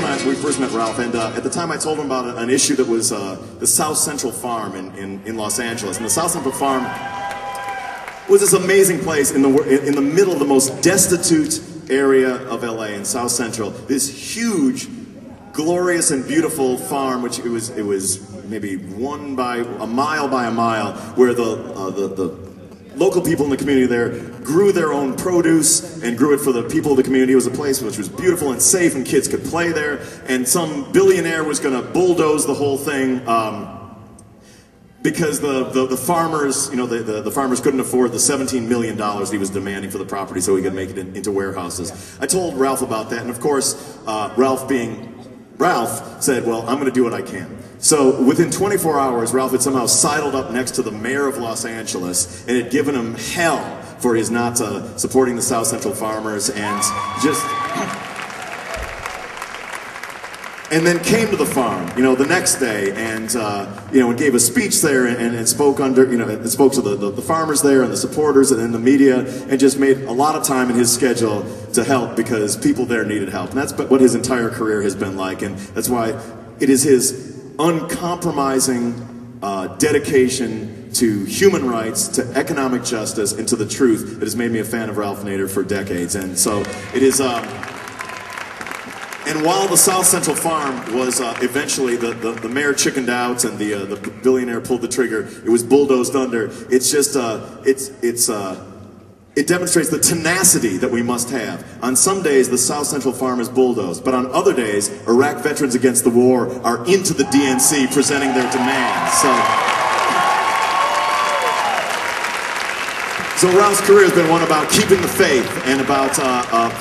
first when we first met Ralph, and at the time I told him about an issue that was the South Central Farm in Los Angeles. And the South Central Farm was this amazing place in the middle of the most destitute area of LA in South Central. This huge, glorious and beautiful farm, which it was maybe a mile, where the local people in the community there grew their own produce and grew it for the people of the community. It was a place which was beautiful and safe, and kids could play there. And some billionaire was going to bulldoze the whole thing because the farmers, you know, the farmers couldn't afford the $17 million he was demanding for the property, so he could make it into warehouses. I told Ralph about that, and of course, Ralph being Ralph said, well, I'm going to do what I can. So within 24 hours, Ralph had somehow sidled up next to the mayor of Los Angeles and had given him hell for his not supporting the South Central farmers, and just... and then came to the farm, you know, the next day, and you know, and gave a speech there, and spoke under, you know, and spoke to the farmers there and the supporters and the media, and just made a lot of time in his schedule to help because people there needed help. And that's what his entire career has been like, and that's why it is his uncompromising dedication to human rights, to economic justice, and to the truth that has made me a fan of Ralph Nader for decades. And so it is. And while the South Central Farm was eventually the mayor chickened out and the billionaire pulled the trigger, it was bulldozed under. It's just it demonstrates the tenacity that we must have. On some days, the South Central Farm is bulldozed, but on other days, Iraq Veterans Against the War are into the DNC presenting their demands. So Ralph's career has been one about keeping the faith and about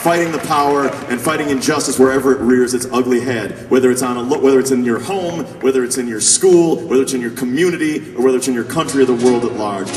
fighting the power and fighting injustice wherever it rears its ugly head. Whether it's whether it's in your home, whether it's in your school, whether it's in your community, or whether it's in your country or the world at large.